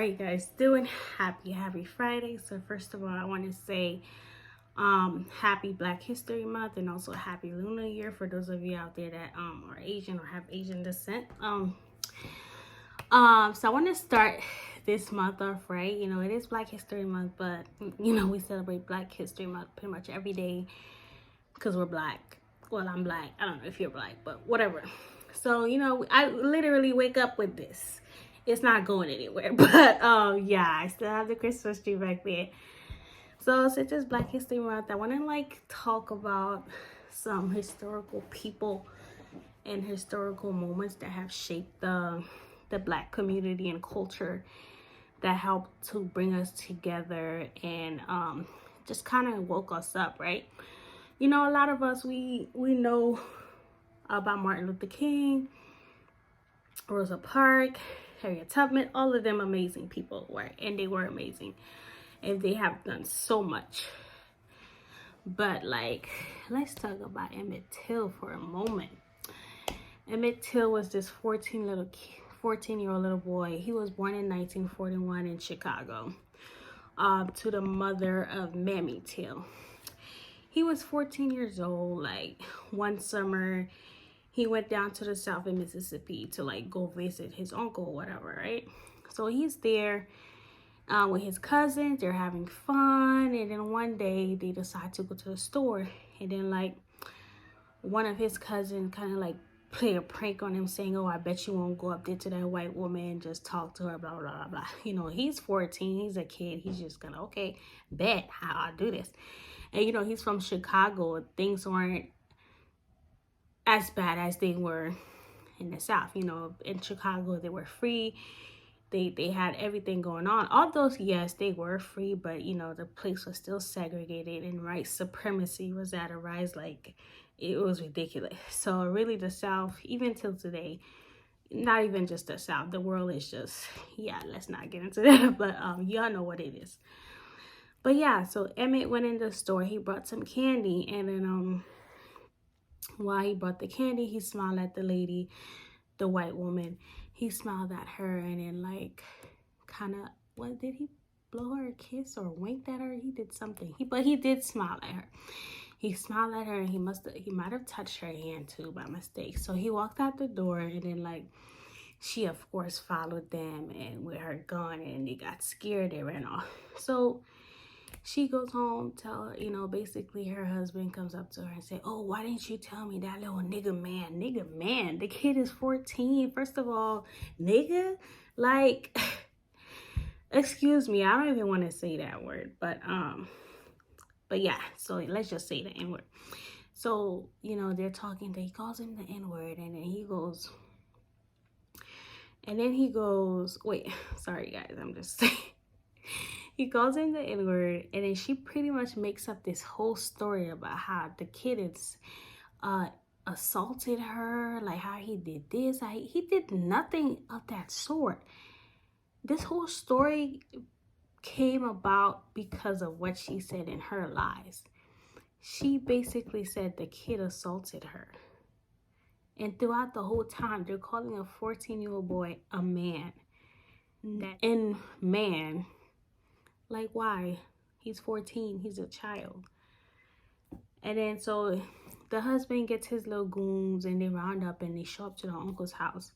are you guys doing? Happy Friday. So first of all, I want to say happy Black History Month, and also happy Lunar Year for those of you out there that are Asian or have Asian descent. So I want to start this month off right. You know, it is Black History Month, but you know, we celebrate Black History Month pretty much every day because we're Black. Well, I'm Black. I don't know if you're Black, but whatever. So, you know, I literally wake up with this. It's not going anywhere. But yeah, I still have the Christmas tree back there. So since it's Black History Month, I want to talk about some historical people and historical moments that have shaped the Black community and culture, that helped to bring us together and just kind of woke us up, right? You know, a lot of us, we know about Martin Luther King, Rosa Parks, Harriet Tubman, all of them amazing people, right? And they were amazing, and they have done so much. But let's talk about Emmit Till for a moment. Emmit Till was this 14-year-old little boy. He was born in 1941 in Chicago, to the mother of Mammy Till. He was 14 years old. One summer, he went down to the south of Mississippi to go visit his uncle or whatever, right? So he's there with his cousins. They're having fun, and then one day they decide to go to the store, and then one of his cousins kind of play a prank on him, saying, "Oh, I bet you won't go up there to that white woman and just talk to her, blah blah blah blah." You know, he's 14, he's a kid, he's just gonna, okay, bet how I do this. And you know, he's from Chicago. Things weren't as bad as they were in the South. You know, in Chicago they were free. They had everything going on. Although, yes, they were free, but you know, the place was still segregated, and white supremacy was at a rise. It was ridiculous. So really, the South, even till today, not even just the South, the world is just, yeah, let's not get into that. But y'all know what it is. But yeah, so Emmett went in the store. He brought some candy, and then while he brought the candy, he smiled at the lady, the white woman. He smiled at her, and then kind of, what did he blow her a kiss or winked at her? He did something. But he did smile at her. He smiled at her, and he might have touched her hand too by mistake. So he walked out the door, and then she of course followed them, and with her gun, and they got scared. They ran off. So she goes home, basically her husband comes up to her and say, "Oh, why didn't you tell me that little nigga man? The kid is 14. First of all, nigga, excuse me, I don't even want to say that word, but yeah, so let's just say the N-word." So, you know, they're talking, he calls him the N-word, and then he goes, wait, sorry guys, I'm just saying. He calls him the N-word, and then she pretty much makes up this whole story about how the kid is assaulted her, how he did this. He did nothing of that sort. This whole story came about because of what she said in her lies. She basically said the kid assaulted her. And throughout the whole time, they're calling a 14-year-old boy a man. And man, why? He's 14. He's a child. And then so the husband gets his little goons, and they round up and they show up to the uncle's house.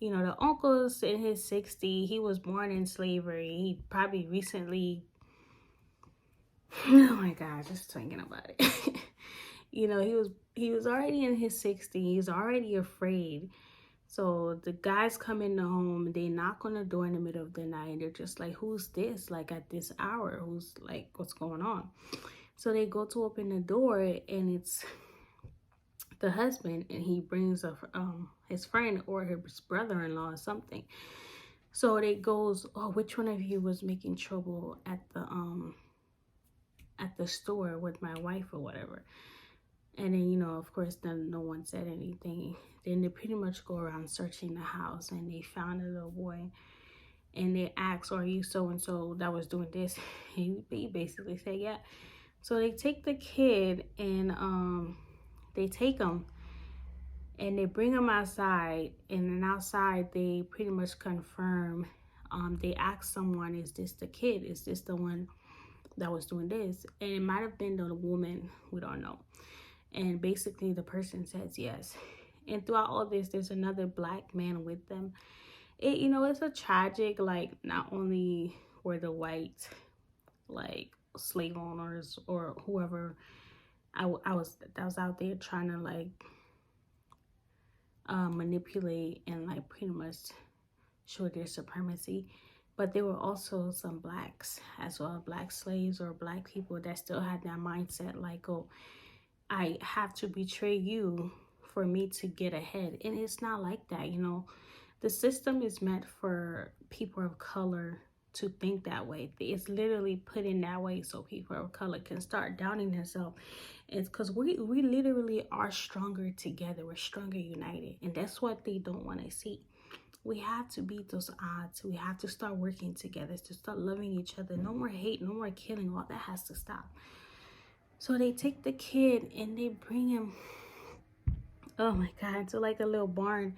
You know, the uncle's in his 60s. He was born in slavery. He probably recently, oh my God, just thinking about it. You know, he was already in his 60s. He's already afraid. So the guys come in the home, they knock on the door in the middle of the night, and they're just like, "Who's this? At this hour, who's what's going on?" So they go to open the door, and it's the husband, and he brings his friend or his brother-in-law or something. So they goes, "Oh, which one of you was making trouble at the store with my wife or whatever?" And then, you know, of course, then no one said anything. Then they pretty much go around searching the house, and they found a little boy, and they asked, "Are you so-and-so that was doing this?" He basically said, "Yeah." So they take the kid, and they take him, and they bring him outside, and then outside they pretty much confirm they asked someone, is this the kid? Is this the one that was doing this? And it might have been the woman, we don't know. And basically the person says yes. And throughout all this, there's another black man with them. It's a tragic, like, not only were the white, like, slave owners or whoever that was out there trying to, like, manipulate and, like, pretty much show their supremacy, but there were also some blacks as well, black slaves or black people that still had that mindset, like, oh, I have to betray you for me to get ahead. And it's not like that. The system is meant for people of color to think that way. It's literally put in that way so people of color can start doubting themselves. It's because we literally are stronger together. We're stronger united. And that's what they don't want to see. We have to beat those odds. We have to start working together, to start loving each other. No more hate, no more killing. All that has to stop. So they take the kid and they bring him, oh my God, to like a little barn.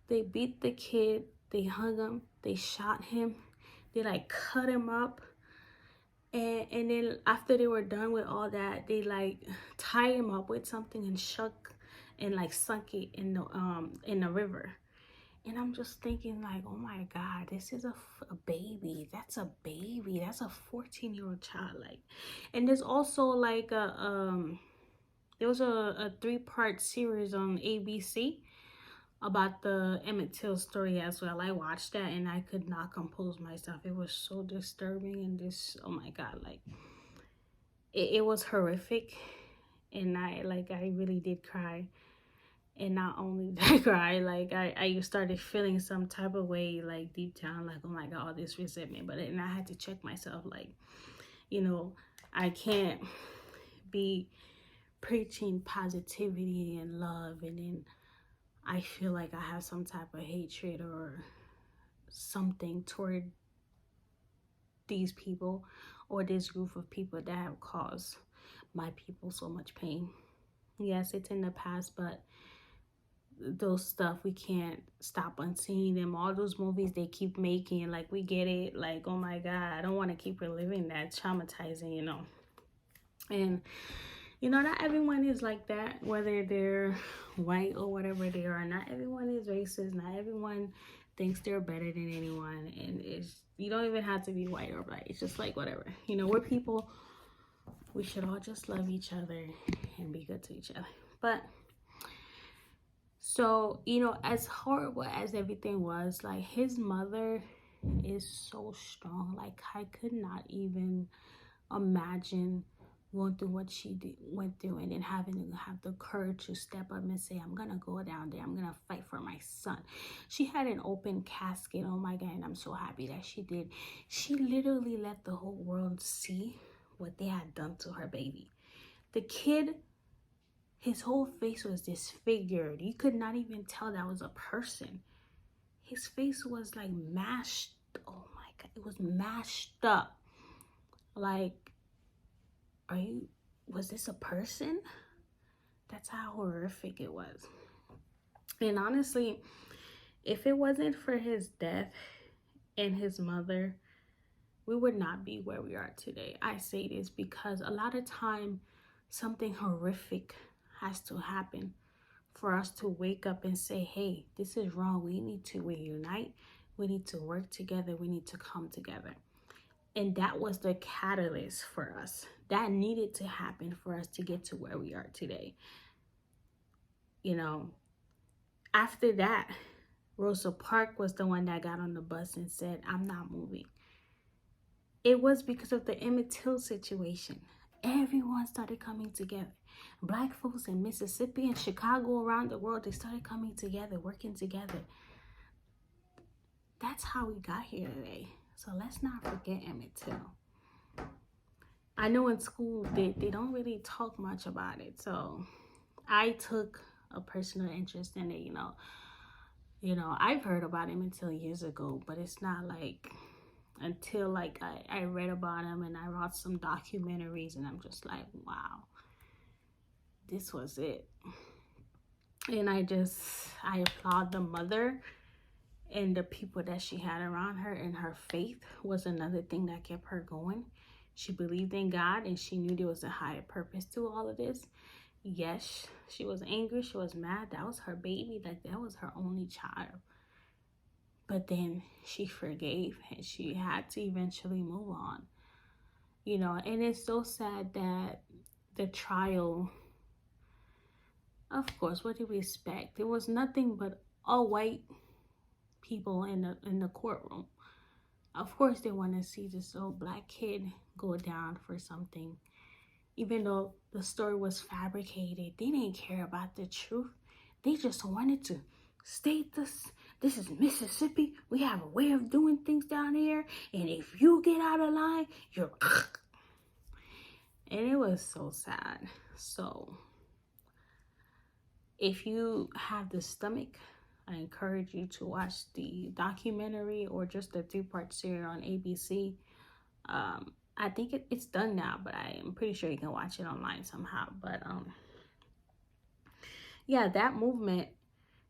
They beat the kid, they hung him, they shot him, they like cut him up. And then after they were done with all that, they like tie him up with something and sunk it in the river. And I'm just thinking, like, oh my God, this is a baby. That's a baby. That's a 14-year-old child. Like, and there's also like there was a 3-part series on ABC about the Emmit Till story as well. I watched that and I could not compose myself. It was so disturbing and oh my God, like, it was horrific. And I really did cry. And not only did I cry, like, I started feeling some type of way, like, deep down, like, oh my God, all this resentment. But then I had to check myself, like, I can't be preaching positivity and love, and then I feel like I have some type of hatred or something toward these people or this group of people that have caused my people so much pain. Yes, it's in the past, but those stuff, we can't stop on seeing them. All those movies they keep making, like, we get it, like, oh my God, I don't want to keep reliving that. Traumatizing. And not everyone is like that, whether they're white or whatever they are. Not everyone is racist. Not everyone thinks they're better than anyone. And you don't even have to be white or black. It's just like, whatever. We're people. We should all just love each other and be good to each other. But so, as horrible as everything was, like, his mother is so strong. Like, I could not even imagine going through what she went through, and then having to have the courage to step up and say, I'm gonna go down there, I'm gonna fight for my son. She had an open casket, oh my God, and I'm so happy that she did. She literally let the whole world see what they had done to her baby. The kid, his whole face was disfigured. You could not even tell that was a person. His face was like mashed, oh my God, it was mashed up. Like, was this a person? That's how horrific it was. And honestly, if it wasn't for his death and his mother, we would not be where we are today. I say this because a lot of time, something horrific has to happen for us to wake up and say, hey, this is wrong. We need to reunite. We need to work together. We need to come together. And that was the catalyst for us. That needed to happen for us to get to where we are today. After that, Rosa Parks was the one that got on the bus and said, I'm not moving. It was because of the Emmit Till situation. Everyone started coming together. Black folks in Mississippi and Chicago, around the world, they started coming together, working together. That's how we got here today. So let's not forget Emmit Till. I know in school they don't really talk much about it. So I took a personal interest in it, I've heard about Emmit Till years ago, but it's not like until like I read about him and I watched some documentaries, and I'm just like, wow, this was it. And I applaud the mother And the people that she had around her and her faith was another thing that kept her going. She believed in God and she knew there was a higher purpose to all of this. Yes, she was angry, she was mad. That was her baby, like that was her only child. But then she forgave and she had to eventually move on. You know, and it's so sad that the trial, of course, what do we expect? There was nothing but all white people in the courtroom. Of course they want to see this little black kid go down for something. Even though the story was fabricated, they didn't care about the truth. They just wanted to state this. This is Mississippi. We have a way of doing things down here. And if you get out of line, you're... And it was so sad. So if you have the stomach, I encourage you to watch the documentary or just the 3-part series on ABC. I think it's done now, but I am pretty sure you can watch it online somehow. But yeah, that movement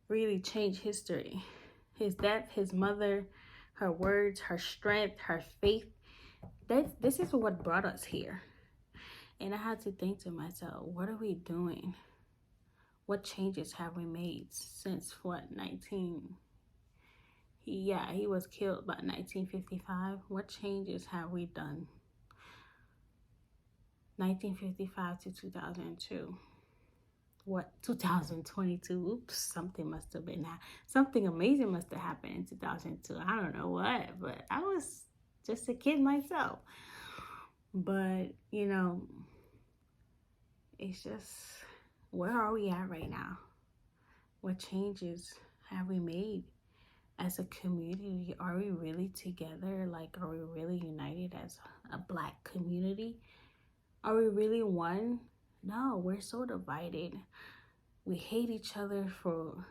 really changed history. His death, his mother, her words, her strength, her faith. This is what brought us here. And I had to think to myself, what are we doing? What changes have we made since what, he was killed by 1955. What changes have we done? 1955 to 2002. What, 2022? Oops, something must have been, something amazing must have happened in 2002. I don't know what, but I was just a kid myself. But, you know, it's just, where are we at right now? What changes have we made as a community? Are we really together? Like, are we really united as a black community? Are we really one? No, we're so divided. We hate each other for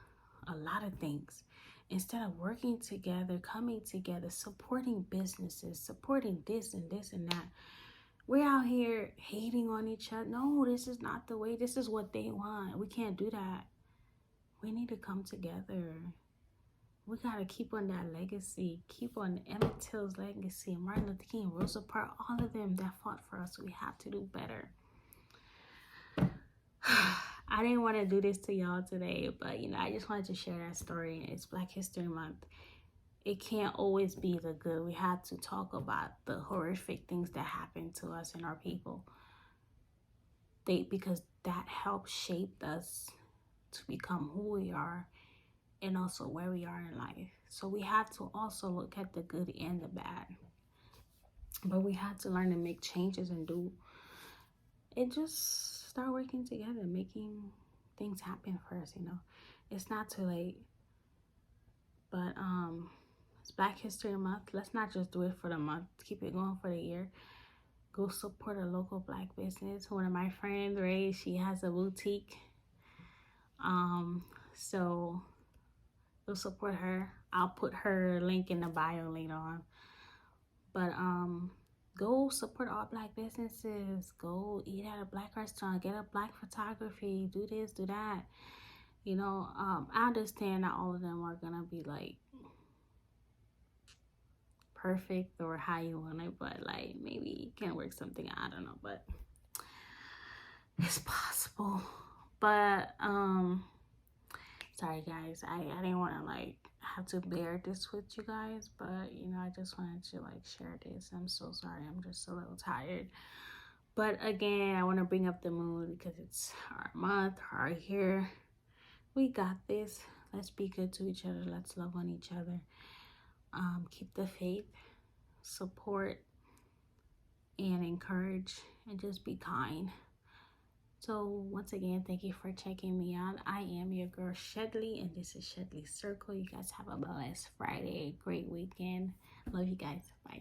a lot of things. Instead of working together, coming together, supporting businesses, supporting this and this and that, we're out here hating on each other. No, this is not the way. This is what they want. We can't do that. We need to come together. We got to keep on that legacy. Keep on Emmit Till's legacy. Martin Luther King, Rosa Parks, all of them that fought for us. We have to do better. I didn't want to do this to y'all today, but, you know, I just wanted to share that story. It's Black History Month. It can't always be the good. We have to talk about the horrific things that happen to us and our people. Because that helps shape us to become who we are and also where we are in life. So we have to also look at the good and the bad. But we have to learn to make changes and just start working together, making things happen for us, you know. It's not too late. But it's Black History Month. Let's not just do it for the month. Keep it going for the year. Go support a local black business. One of my friends, Ray, she has a boutique. So go support her. I'll put her link in the bio later on. But go support all black businesses. Go eat at a black restaurant. Get a black photography. Do this, do that. You know, I understand that all of them are gonna be like perfect or how you want it, but like maybe you can work something out. I don't know, but it's possible. But sorry guys, I didn't want to like have to bear this with you guys, but you know, I just wanted to like share this. I'm so sorry, I'm just a little tired. But again, I want to bring up the mood because it's our month, our year. We got this. Let's be good to each other. Let's love on each other. Keep the faith, support, and encourage, and just be kind. So once again, thank you for checking me out. I am your girl Shedley, and this is Shedley Circle. You guys have a blessed Friday, great weekend. Love you guys. Bye.